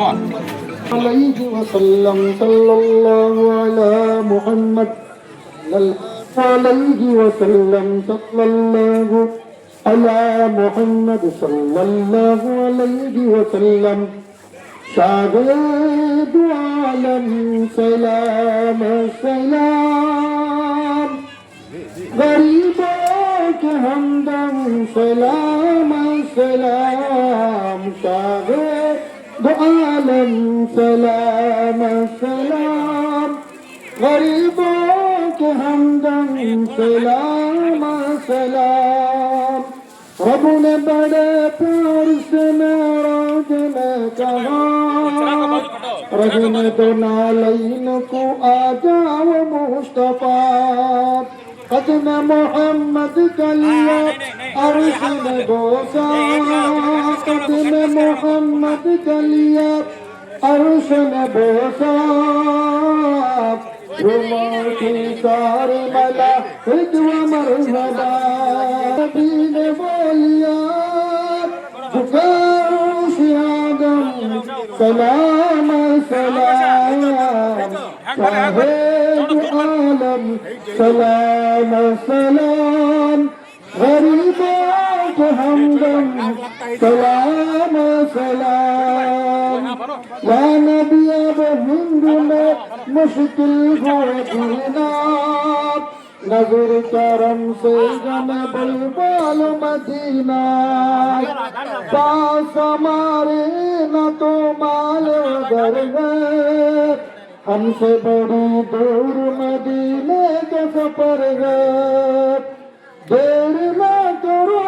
عليه وسلم صلى الله على محمد عليه وسلم صلى الله على محمد صلى الله عليه وسلم شاهد عالم سلام سلام غریبوں کے ہمدم سلام سلام شاہد عالم سلام سلام غریبوں کے ہمدم سلام سلام رب نے بڑے پیار سے معراج میں کہا رہنے دو نالین کو آ جاؤ مصطفیٰ قدم محمد کا لیا عرش میں بوسا قدم محمد کا لیا عرش میں بوسا جھومتی سارے ملائکہ و مرحبا نبی نے بولیا جھکاؤ آدم سلام سلام شاہد عالم سلام سلام غریبوں کے ہمدم سلام سلام یا نبی اب ہند میں مشکل ہو جینا نظر کرم سے جنب البال مدینہ پاس ہمارے نہ تو مال گر گئے ہم سے بڑی دور مدینے کے سفر ہے دیر نہ کرو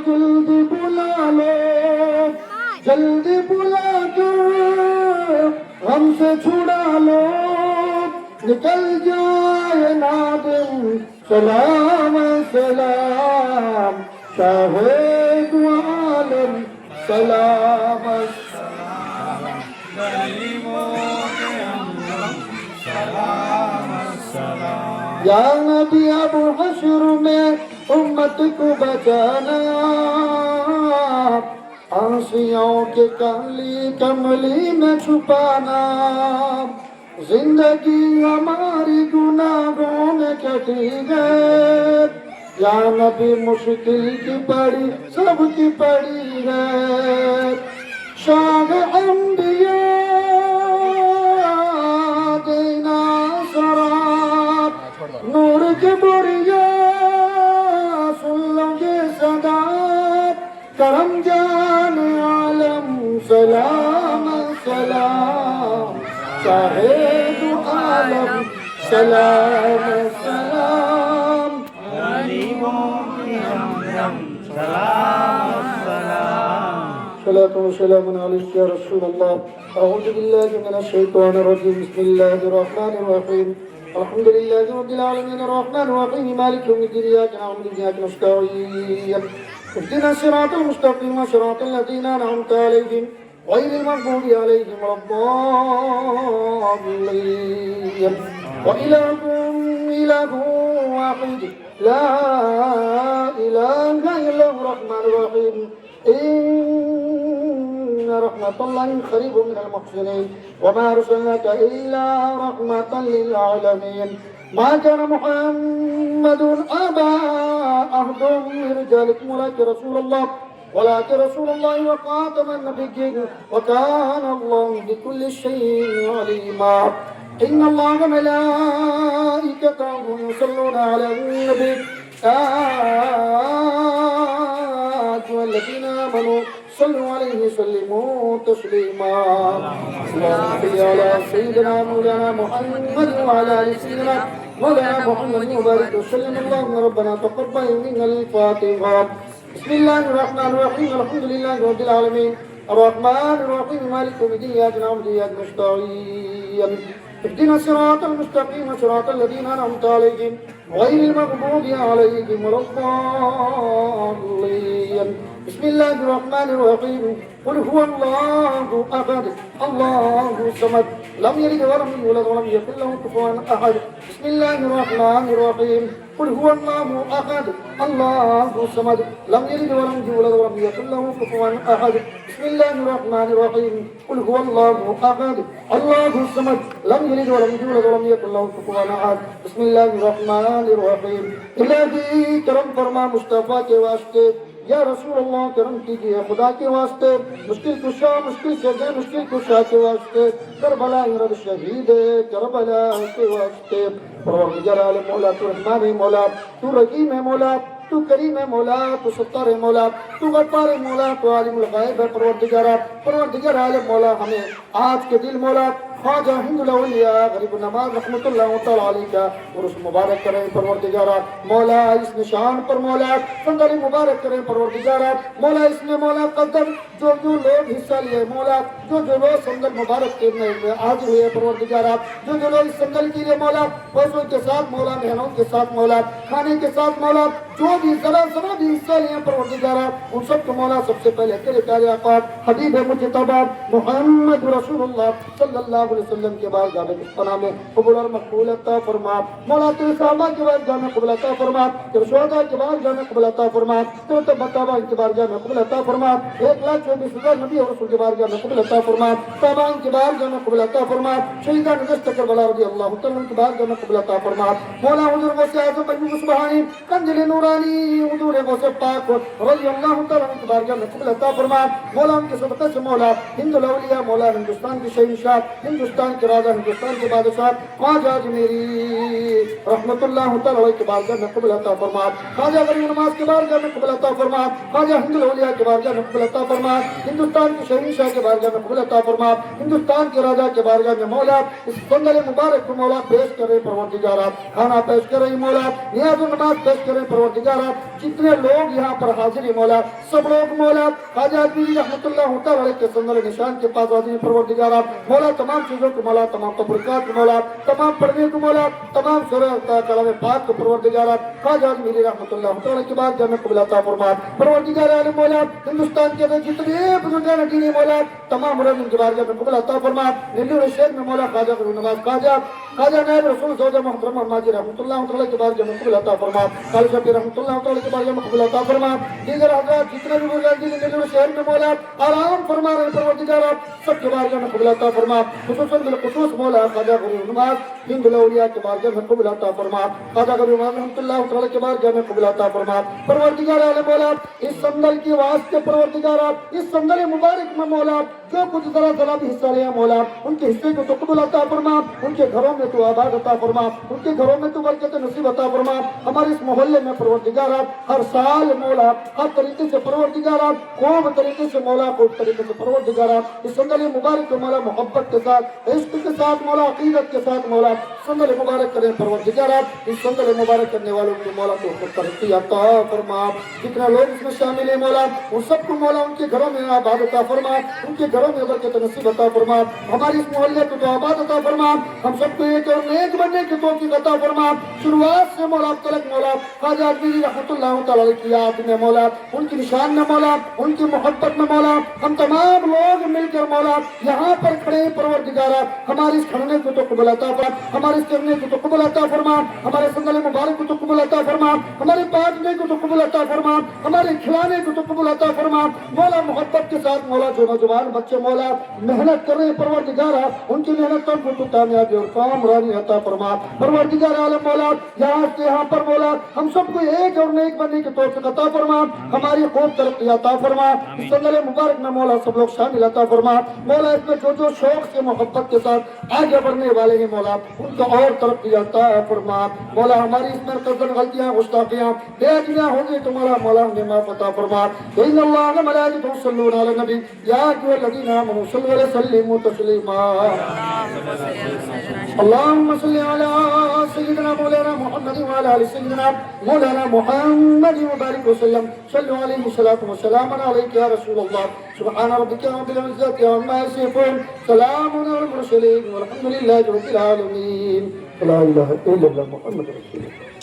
جلدی بلا لو جلدی بلا کر ہم سے چھڑا لو نکل جائے نادم سلام سلام شاہد عالم سلام یا نبی ابو حشر میں امت کو بچانا آنسیوں کے کملی کملی میں چھپانا زندگی ہماری گناہوں میں کٹی گئے یا نبی مشکل کی پڑی سب کی پڑی ہے شاہ انبیاء دینا سراب نور کے بریا سن لو گے صدا کرم جان عالم سلام سلام شاہد عالم سلام سلام غریبوں کی ہمدم سلام سلام صلاة وسلام عليك يا رسول الله أعوذ بالله من الشيطان الرجيم بسم الله الرحمن الرحيم الحمد لله رب العالمين الرحمن الرحيم مالك يوم الدين إياك نعبد وإياك نستعين اهدنا الصراط المستقيم صراط الذين أنعمت عليهم غير المغضوب عليهم ولا الضالين وإلهكم إله واحد لا إله إلا هو الرحمن الرحيم إن رحمة الله قريب من المحسنين وما أرسلناك إلا رحمة للعالمين ما كان محمد أبا أحد من رجالكم ولكن رسول الله وخاتم النبيين وكان الله بكل شيء عليما إن الله وملائكته يصلون على النبي الذين آمنوا صلوا عليه وسلموا تسليما اللهم صل على سيدنا مولانا محمد وعلى آل سيدنا مولانا محمد وبارك وسلم اللهم ربنا تقبل منا الفاتحة بسم الله الرحمن الرحيم الحمد لله رب العالمين الرحمن الرحيم مالك يوم الدين إياك نعبد وإياك نستعين اهدنا الصراط المستقيم صراط الذين أنعمت عليهم غير المغضوب عليهم ولا الضالين بسم الله الرحمن الرحيم قل هو الله أحد الله الصمد لم يلد ولم يولد ولم يكن له كفوا أحد بسم الله الرحمن الرحيم قل هو الله أحد الله الصمد لم يلد ولم يولد ولم يكن له كفوا أحد بسم الله الرحمن الرحيم قل هو الله أحد الله الصمد لم يلد ولم يولد ولم يكن له كفوا أحد بسم الله الرحمن الرحيم الہی کرم فرما مصطفیٰ کے واسطے یا رسول اللہ کرم کیجیے خدا کے واسطے مشکل کشا مشکل سے مشکل کشا کے واسطے کربلا رب شہید کربلا کے واسطے پروردگار عالم مولا تو رحمان ہے مولا تو رحیم ہے مولا تو کریم ہے مولا تو ستار ہے مولا تو غفار ہے مولا تو عالم الغیب ہے پروردگار عالم مولا ہمیں آج کے دل مولا خواجہ ہند الاولیاء غریب النواز رحمۃ اللہ تعالی علیہ کا عرس مبارک کریں پروردگارا مولا اس نشان پر مولا صندلی مبارک کریں پروردگارا مولا اس میں مولا قدم جو لوگ حصہ لیے مولا جو لوگ سندل مبارک کے میں حاضر ہوئے پروردگارا جو لوگ اس سندل کے لیے مولا پیسوں کے ساتھ مولا مہنوں کے ساتھ مولا کھانے کے ساتھ مولا جو بھی ذرا بھی حصہ لیے پروردگارا ان سب کو مولا سب سے پہلے تیرے پیارے آقا حبیب مجتبی محمد رسول اللہ صلی اللہ علیہ وسلم کے بعد جانے کے پناہ میں قبول اور مقبول عطا فرما مولا تیرے صحابہ کے بعد جانے قبول عطا فرما تیرے شہداء کے بعد جانے قبول عطا فرما تیرے تبتابہ کے بعد جانے قبول عطا فرما 1,24,000 نبی اور رسول کے بعد جانے قبول عطا فرما تابعین کے بعد جانے قبول عطا فرما شہیدان نجست کربلا رضی اللہ تعالیٰ کے بعد جانے قبول عطا فرما مولا حضور غوث اعظم مجموع سبحانی کنزل نورانی حضور غوث پاک رضی اللہ تعالیٰ کے بعد جانے قبول عطا فرما مولا ان کے صدقے سے مولا ہند الاولیاء مولا ہندوستان کی شہنشاہ ہندوستان کے راجہ ہندوستان کے بادشاہ خواجہ اجمیری رحمت اللہ تعالی علیہ کے بارگاہ میں قبول عطا فرما خواجہ غریب نواز کے بارگاہ میں قبول عطا فرما خواجہ ہند الاولیاء کے بارگاہ میں قبول عطا فرما ہندوستان کے شہنشاہ کے بارگاہ میں قبول عطا فرما ہندوستان کے راجہ کے بارگاہ میں مولا اس بندر مبارک کو مولا پیش کرے پروردگارا کھانا پیش کرے مولا نیاز و نماز پیش کرے پروردگارا جتنے لوگ یہاں پر حاضر ہیں مولا سب لوگ مولا خواجہ اجمیری رحمت اللہ تعالی علیہ کے سندر نشان کے پاس حاضر پروردگارا مولا تمام چیزوں کو مولا تمام تبرکات کو مولا تمام پڑھنے کو مولا تمام سورہ کلام پاک کو پروردگارا خواجہ اجمیری رحمت اللہ تعالی کے بعد جنت قبول عطا فرما پروردگار عالم مولا ہندوستان کے جتنے بزرگان دین مولا تمام مرادوں کے بارگاہ میں قبول عطا فرما نیلور شہر میں مولا خواجہ غریب نواز خواجہ نائب رسول زوجہ محترمہ ماجی رحمت اللہ تعالی کے بارگاہ میں قبول عطا فرما خالد شفیع رحمت اللہ تعالی کے بارگاہ میں قبول عطا فرما دیگر حضرات جتنے بھی بزرگان دین نیلور شہر میں مولا آرام فرما رہے پروردگارا سب کے بارگاہ میں قبول عطا فرما خصوصاً بالخصوص مولا خواجہ غریب نواز ہند الاولیاء کے بارگاہ میں قبول عطا فرما خواجہ غریب نواز رحمت اللہ تعالی کے بارگاہ میں قبول عطا فرما پروردگار عالم مولا اس سندل کی واسطے پروردگارا اس سندل مبارک میں مولا جو کچھ ذرا بھی حصہ لیا مولا ان کے حصے کو تو قبول عطا فرما ان کے گھروں میں تو آباد عطا فرما ان کے گھروں میں تو برکت نصیب عطا فرما ہمارے اس محلے میں پروردگارا ہر سال مولا ہر طریقے سے پروردگارا خوب طریقے سے مولا خوب طریقے سے پروردگارا اس سندل مبارک کو مولا محبت کے ساتھ عشق کے ساتھ مولا عقیدت کے ساتھ مولا سندل مبارک کریں پروردگارا اس سندل مبارک کرنے والوں کو مولا تو خود ترقی عطا فرما جتنا لوگ اس میں شامل ہیں مولا ان سب کو مولا ان کے گھروں میں آباد عطا فرما ان کے گھروں میں برکت نصیب عطا فرما ہماری اس محلے کو تو آباد عطا فرما ہم سب کو ایک اور نیک بننے کی توفیق عطا فرما شروعات سے مولا اب تک مولا خواجہ اجمیری رحمت اللہ تعالی کی یاد میں مولا ان کی نشان میں مولا ان کی محبت میں مولا ہم تمام لوگ مل کر مولا یہاں پر کھڑے پروردگارا ہماری اس کھڑنے کو تو قبول عطا فرما ہمارے اس کرنے کو تو قبول عطا فرما ہمارے سندل مبارک کو تو قبول عطا فرما ہمارے بانٹنے کو تو قبول عطا فرما ہمارے کھلانے کو تو قبول عطا فرما مولا محبت کے ساتھ مولا جو نوجوان بچے مولا محنت کر رہے پروردگارا ان کی محنت کو تو کامیابی اور کامرانی عطا فرما پروردگار عالم مولا یہاں پر مولا ہم سب کو ایک اور نیک بننے کی توفیق عطا فرما ہماری خوب ترقی عطا فرما اس سندل مبارک میں مولا سب لوگ شامل عطا فرما مولا اس میں جو شوق سے محبت کے ساتھ آگے بڑھنے والے ہیں مولا ان کو اور ترقی عطا فرما مولا ہماری اس میں قصدن غلطیاں گستاخیاں بے ادبیاں ہوں گی تمہارا مولا ہمیں معاف عطا فرما ان اللہ ملائکۃ یصلون علی النبی یا ایھا الذین آمنوا صلوا علیہ وسلموا تسلیما اللهم صل على سيدنا مولانا محمد وعلى ال سيدنا مولانا محمد وبارك وسلم صلوا عليه الصلاه والسلام عليك يا رسول الله سبحان ربك رب العزه عما يصفون سلام على المرسلين والحمد لله رب العالمين لا اله الا الله محمد رسول الله